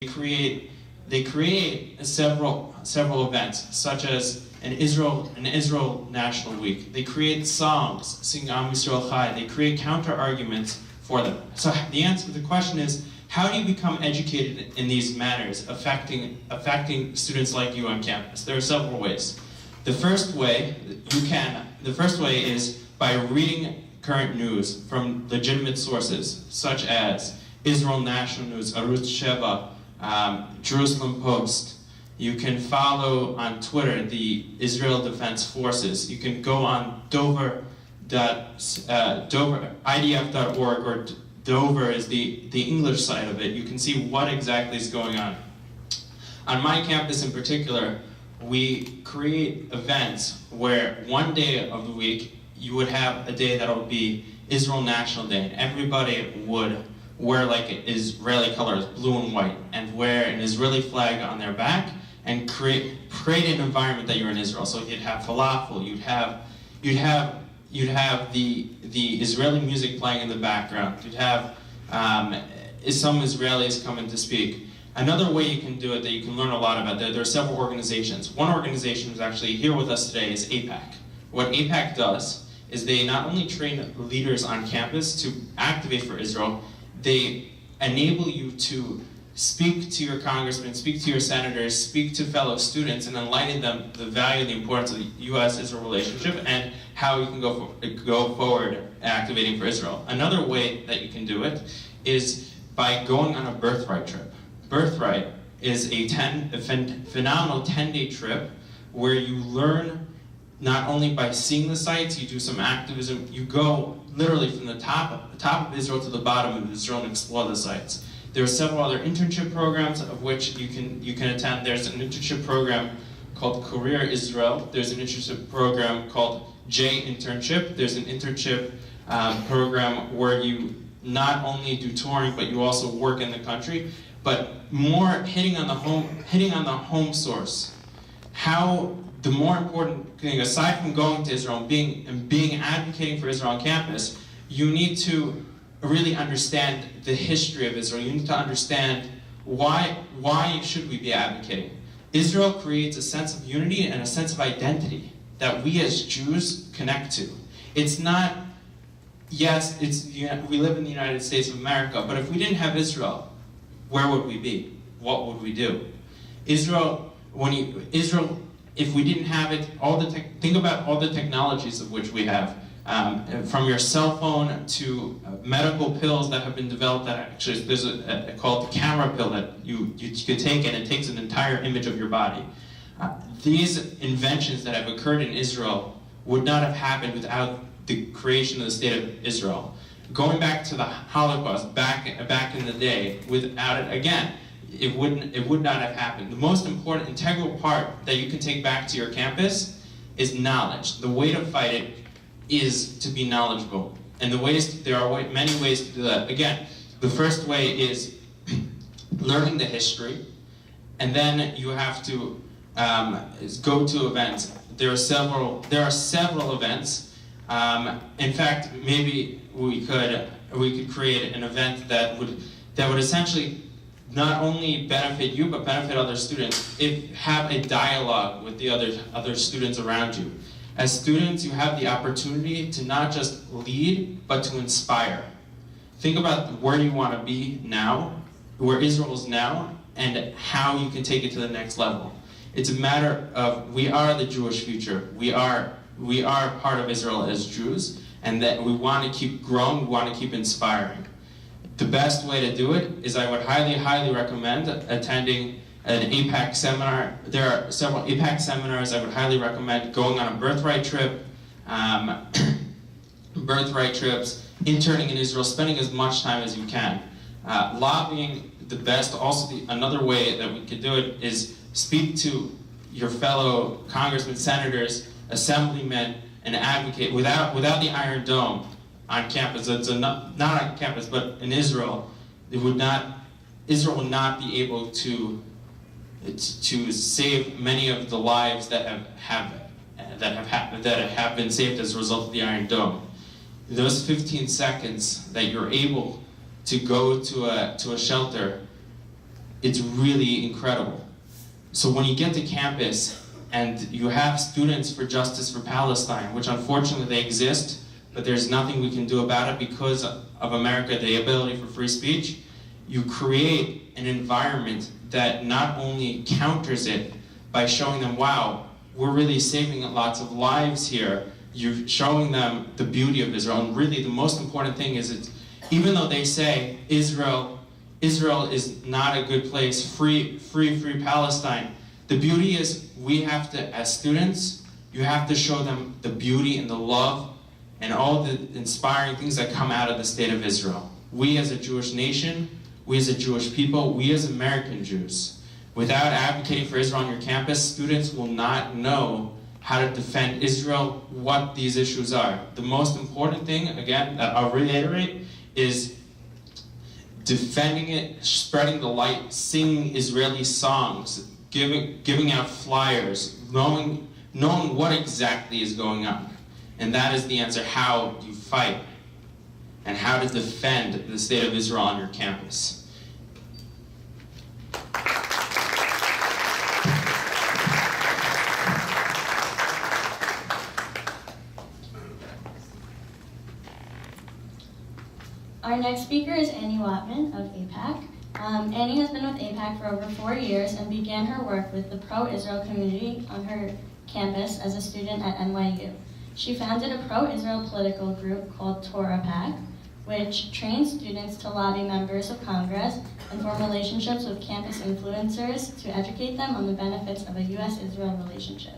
They create several events, such as an Israel National Week. They create songs, sing Am Yisrael Chai. They create counter arguments for them. So the answer to the question is, how do you become educated in these matters affecting students like you on campus? There are several ways. The first way is by reading current news from legitimate sources, such as Israel National News, Arutz Sheva, Jerusalem Post. You can follow on Twitter the Israel Defense Forces. You can go on IDF.org, or Dover is the English side of it. You can see what exactly is going on. On my campus in particular, we create events where one day of the week you would have a day that would be Israel National Day, and everybody would wear like Israeli colors, blue and white, and wear an Israeli flag on their back, and create an environment that you're in Israel. So you'd have falafel, you'd have the Israeli music playing in the background. You'd have some Israelis coming to speak. Another way you can do it that you can learn a lot about, there are several organizations. One organization who's actually here with us today is AIPAC. What AIPAC does is they not only train leaders on campus to activate for Israel, they enable you to speak to your congressmen, speak to your senators, speak to fellow students, and enlighten them the value and the importance of the U.S.-Israel relationship and how you can go forward activating for Israel. Another way that you can do it is by going on a Birthright trip. Birthright is a phenomenal 10-day trip where you learn not only by seeing the sites, you do some activism, you go literally from the top of Israel to the bottom of Israel and explore the sites. There are several other internship programs of which you can attend. There's an internship program called Career Israel. There's an internship program called J Internship. There's an internship program where you not only do touring, but you also work in the country. But more hitting on the home source. The more important thing, aside from going to Israel and being advocating for Israel on campus, you need to really understand the history of Israel. You need to understand why should we be advocating. Israel creates a sense of unity and a sense of identity that we as Jews connect to. It's not, yes, we live in the United States of America, but if we didn't have Israel, where would we be? What would we do? If we didn't have it, think about all the technologies of which we have, from your cell phone to medical pills that have been developed. That actually there's called the camera pill that you could take, and it takes an entire image of your body. These inventions that have occurred in Israel would not have happened without the creation of the state of Israel. Going back to the Holocaust, back in the day, without it, again, it would not have happened. The most important integral part that you can take back to your campus is knowledge. The way to fight it is to be knowledgeable. And there are many ways to do that. Again, the first way is learning the history, and then you have to go to events. There are several events. In fact, maybe we could create an event that would essentially not only benefit you, but benefit other students. Have a dialogue with the other students around you. As students, you have the opportunity to not just lead, but to inspire. Think about where you want to be now, where Israel is now, and how you can take it to the next level. It's a matter of, we are the Jewish future. We are part of Israel as Jews, and that we want to keep growing, we want to keep inspiring. The best way to do it is, I would highly, highly recommend attending an AIPAC seminar. There are several AIPAC seminars. I would highly recommend going on a Birthright trip, Birthright trips, interning in Israel, spending as much time as you can. Lobbying, the best. Also, another way that we could do it is speak to your fellow congressmen, senators, assemblymen, and advocate without the Iron Dome on campus. It's not on campus, but in Israel, Israel would not be able to save many of the lives that have been saved as a result of the Iron Dome. Those 15 seconds that you're able to go to a shelter it's really incredible. So when you get to campus and you have Students for Justice for Palestine, which unfortunately they exist, but there's nothing we can do about it because of America, the ability for free speech, you create an environment that not only counters it by showing them, wow, we're really saving lots of lives here. You're showing them the beauty of Israel. And really the most important thing is, even though they say Israel is not a good place, free Palestine, the beauty is we have to, as students, you have to show them the beauty and the love and all the inspiring things that come out of the state of Israel. We as a Jewish nation, we as a Jewish people, we as American Jews, without advocating for Israel on your campus, students will not know how to defend Israel, what these issues are. The most important thing, again, that I'll reiterate, is defending it, spreading the light, singing Israeli songs, giving out flyers, knowing what exactly is going on. And that is the answer, how you fight and how to defend the state of Israel on your campus. Our next speaker is Watman of AIPAC. Annie has been with AIPAC for over 4 years and began her work with the pro-Israel community on her campus as a student at NYU. She founded a pro-Israel political group called Torah PAC, which trains students to lobby members of Congress and form relationships with campus influencers to educate them on the benefits of a U.S.-Israel relationship.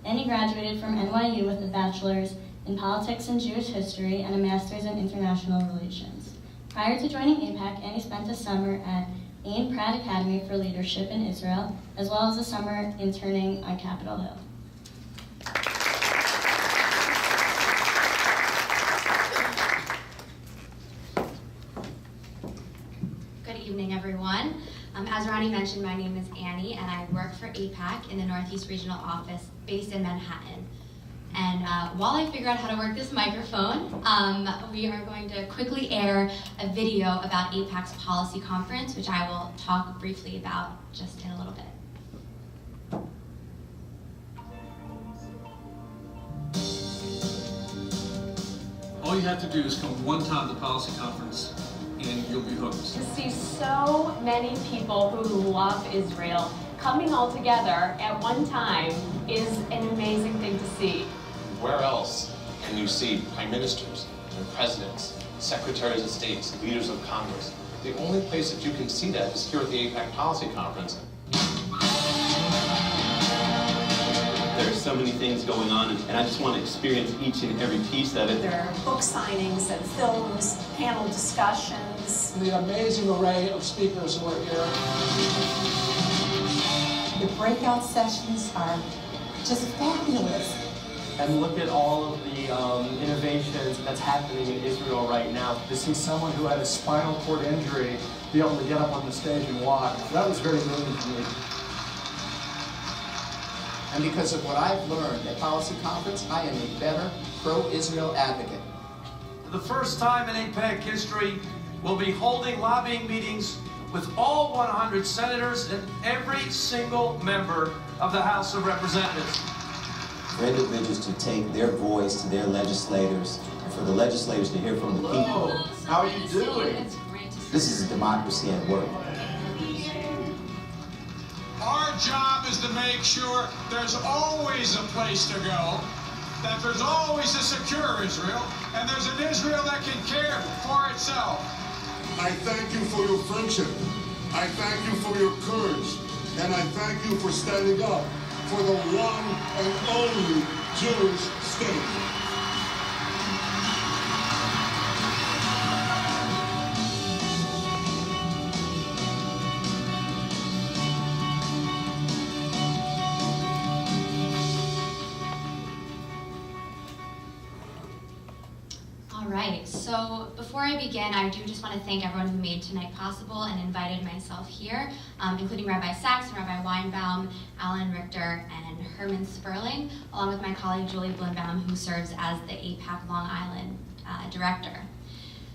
Annie graduated from NYU with a bachelor's in politics and Jewish history and a master's in international relations. Prior to joining AIPAC, Annie spent a summer at Ain Pratt Academy for Leadership in Israel, as well as a summer interning on Capitol Hill. Good evening, everyone. As Ronnie mentioned, my name is Annie, and I work for AIPAC in the Northeast Regional Office based in Manhattan. And while I figure out how to work this microphone, we are going to quickly air a video about AIPAC's policy conference, which I will talk briefly about just in a little bit. All you have to do is come one time to the policy conference and you'll be hooked. To see so many people who love Israel coming all together at one time is an amazing thing to see. Where else can you see prime ministers and presidents, secretaries of states, leaders of Congress? The only place that you can see that is here at the AIPAC Policy Conference. There's so many things going on, and I just want to experience each and every piece of it. There are book signings and films, panel discussions. The amazing array of speakers who are here. The breakout sessions are just fabulous. And look at all of the innovations that's happening in Israel right now. To see someone who had a spinal cord injury be able to get up on the stage and walk, that was very moving to me. And because of what I've learned at Policy Conference, I am a better pro-Israel advocate. For the first time in AIPAC history, we'll be holding lobbying meetings with all 100 senators and every single member of the House of Representatives. For individuals to take their voice to their legislators, and for the legislators to hear from the people. How are you doing? This is a democracy at work. Our job is to make sure there's always a place to go, that there's always a secure Israel, and there's an Israel that can care for itself. I thank you for your friendship. I thank you for your courage. And I thank you for standing up for the one and only Jewish state. All right, so before I begin, I do just want to thank everyone who made tonight possible and invited myself here, including Rabbi Sachs and Rabbi Weinbaum, Alan Richter, and Herman Sperling, along with my colleague Julie Blumenbaum, who serves as the AIPAC Long Island director.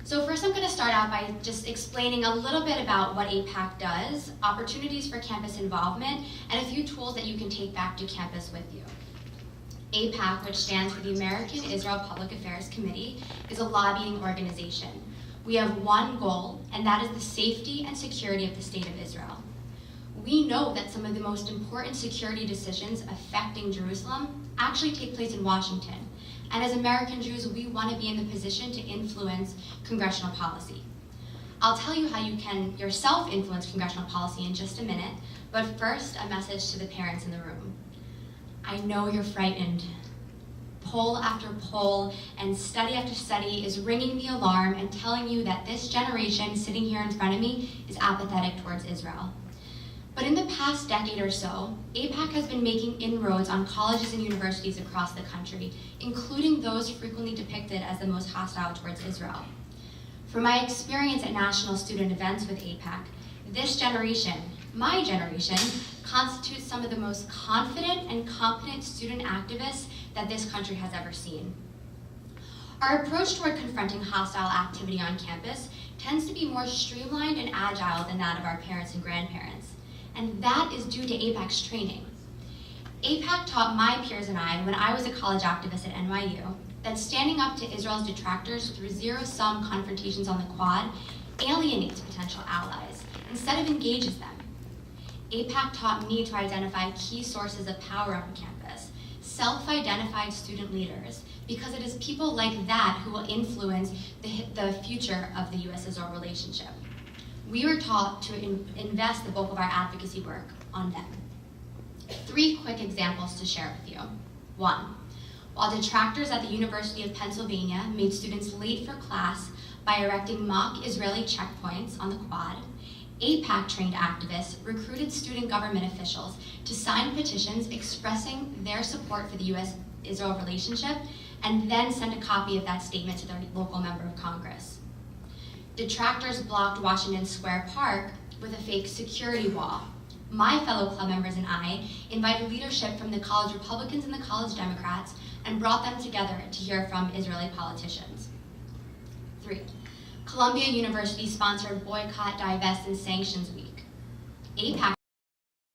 So first I'm going to start out by just explaining a little bit about what AIPAC does, opportunities for campus involvement, and a few tools that you can take back to campus with you. AIPAC, which stands for the American Israel Public Affairs Committee, is a lobbying organization. We have one goal, and that is the safety and security of the State of Israel. We know that some of the most important security decisions affecting Jerusalem actually take place in Washington. And as American Jews, we want to be in the position to influence congressional policy. I'll tell you how you can yourself influence congressional policy in just a minute, but first, a message to the parents in the room. I know you're frightened. Poll after poll and study after study is ringing the alarm and telling you that this generation sitting here in front of me is apathetic towards Israel. But in the past decade or so, AIPAC has been making inroads on colleges and universities across the country, including those frequently depicted as the most hostile towards Israel. From my experience at national student events with AIPAC, this generation, my generation, constitutes some of the most confident and competent student activists that this country has ever seen. Our approach toward confronting hostile activity on campus tends to be more streamlined and agile than that of our parents and grandparents. And that is due to AIPAC's training. AIPAC taught my peers and I, when I was a college activist at NYU, that standing up to Israel's detractors through zero-sum confrontations on the Quad alienates potential allies instead of engages them. AIPAC taught me to identify key sources of power on campus, self-identified student leaders, because it is people like that who will influence the future of the U.S.-Israel relationship. We were taught to invest the bulk of our advocacy work on them. 3 quick examples to share with you. 1, while detractors at the University of Pennsylvania made students late for class by erecting mock Israeli checkpoints on the Quad, AIPAC-trained activists recruited student government officials to sign petitions expressing their support for the U.S.-Israel relationship and then send a copy of that statement to their local member of Congress. Detractors blocked Washington Square Park with a fake security wall. My fellow club members and I invited leadership from the college Republicans and the college Democrats and brought them together to hear from Israeli politicians. 3, Columbia University sponsored Boycott, Divest, and Sanctions Week. AIPAC